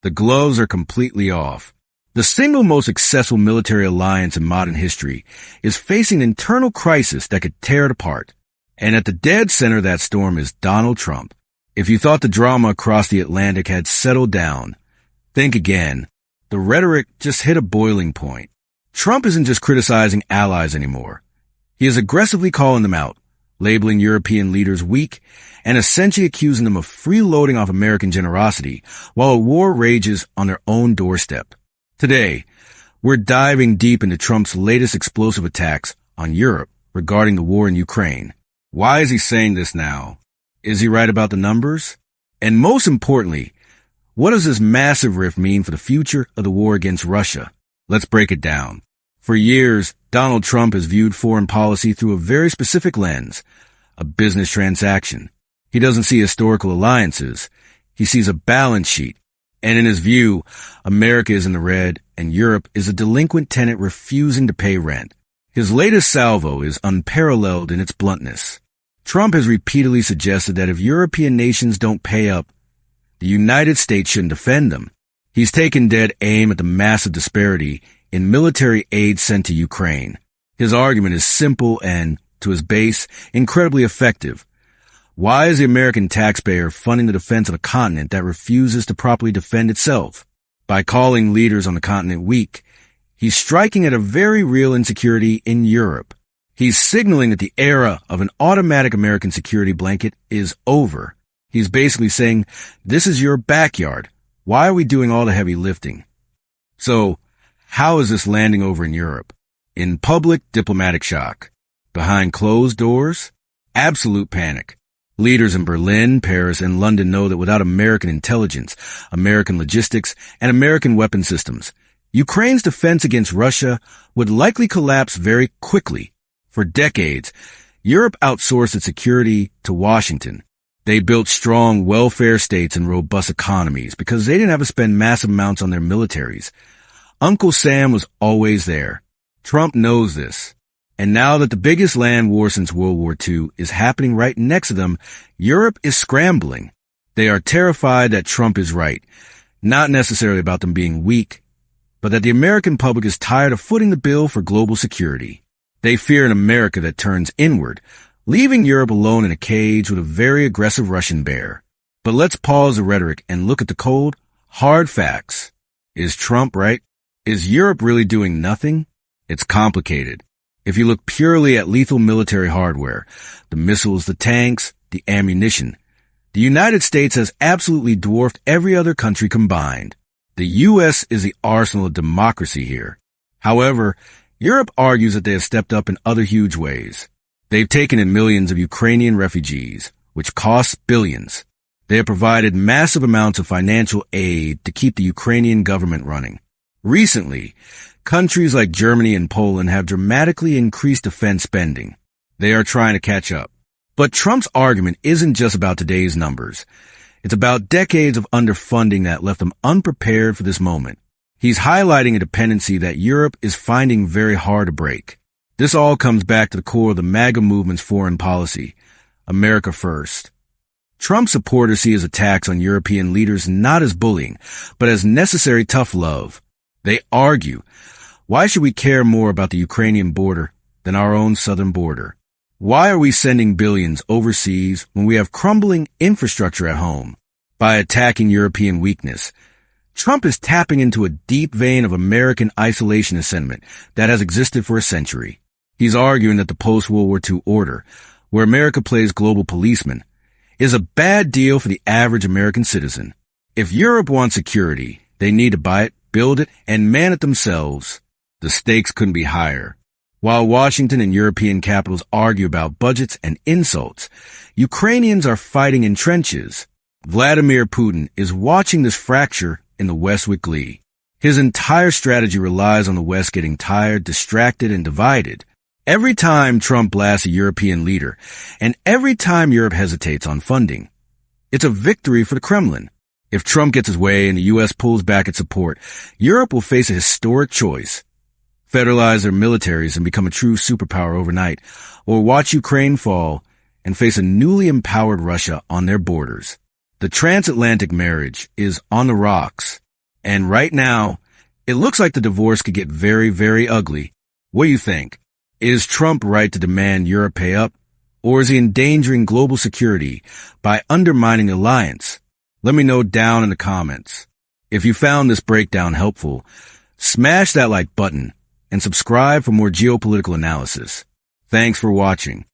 The gloves are completely off. The single most successful military alliance in modern history is facing an internal crisis that could tear it apart. And at the dead center of that storm is Donald Trump. If you thought the drama across the Atlantic had settled down, think again. The rhetoric just hit a boiling point. Trump isn't just criticizing allies anymore. He is aggressively calling them out, labeling European leaders weak, and essentially accusing them of freeloading off American generosity while a war rages on their own doorstep. Today, we're diving deep into Trump's latest explosive attacks on Europe regarding the war in Ukraine. Why is he saying this now? Is he right about the numbers? And most importantly, what does this massive rift mean for the future of the war against Russia? Let's break it down. For years, Donald Trump has viewed foreign policy through a very specific lens, a business transaction. He doesn't see historical alliances. He sees a balance sheet. And in his view, America is in the red and Europe is a delinquent tenant refusing to pay rent. His latest salvo is unparalleled in its bluntness. Trump has repeatedly suggested that if European nations don't pay up, the United States shouldn't defend them. He's taken dead aim at the massive disparity in military aid sent to Ukraine. His argument is simple and, to his base, incredibly effective. Why is the American taxpayer funding the defense of a continent that refuses to properly defend itself? By calling leaders on the continent weak, he's striking at a very real insecurity in Europe. He's signaling that the era of an automatic American security blanket is over. He's basically saying, this is your backyard. Why are we doing all the heavy lifting? So, how is this landing over in Europe? In public, diplomatic shock. Behind closed doors, absolute panic. Leaders in Berlin, Paris, and London know that without American intelligence, American logistics, and American weapon systems, Ukraine's defense against Russia would likely collapse very quickly. For decades, Europe outsourced its security to Washington. They built strong welfare states and robust economies because they didn't have to spend massive amounts on their militaries. Uncle Sam was always there. Trump knows this. And now that the biggest land war since World War II is happening right next to them, Europe is scrambling. They are terrified that Trump is right, not necessarily about them being weak, but that the American public is tired of footing the bill for global security. They fear an America that turns inward, leaving Europe alone in a cage with a very aggressive Russian bear. But let's pause the rhetoric and look at the cold, hard facts. Is Trump right? Is Europe really doing nothing? It's complicated. If you look purely at lethal military hardware, the missiles, the tanks, the ammunition, the United States has absolutely dwarfed every other country combined. The U.S. is the arsenal of democracy here. However, Europe argues that they have stepped up in other huge ways. They've taken in millions of Ukrainian refugees, which costs billions. They have provided massive amounts of financial aid to keep the Ukrainian government running. Recently, countries like Germany and Poland have dramatically increased defense spending. They are trying to catch up. But Trump's argument isn't just about today's numbers. It's about decades of underfunding that left them unprepared for this moment. He's highlighting a dependency that Europe is finding very hard to break. This all comes back to the core of the MAGA movement's foreign policy, America first. Trump supporters see his attacks on European leaders not as bullying, but as necessary tough love. They argue, why should we care more about the Ukrainian border than our own southern border? Why are we sending billions overseas when we have crumbling infrastructure at home? By attacking European weakness, Trump is tapping into a deep vein of American isolationist sentiment that has existed for a century. He's arguing that the post-World War II order, where America plays global policeman, is a bad deal for the average American citizen. If Europe wants security, they need to buy it, build it, and man it themselves. The stakes couldn't be higher. While Washington and European capitals argue about budgets and insults, Ukrainians are fighting in trenches. Vladimir Putin is watching this fracture in the West with glee. His entire strategy relies on the West getting tired, distracted, and divided. Every time Trump blasts a European leader, and every time Europe hesitates on funding, it's a victory for the Kremlin. If Trump gets his way and the U.S. pulls back its support, Europe will face a historic choice. Federalize their militaries and become a true superpower overnight, or watch Ukraine fall and face a newly empowered Russia on their borders. The transatlantic marriage is on the rocks. And right now, it looks like the divorce could get very, very ugly. What do you think? Is Trump right to demand Europe pay up? Or is he endangering global security by undermining the alliance? Let me know down in the comments. If you found this breakdown helpful, smash that like button and subscribe for more geopolitical analysis. Thanks for watching.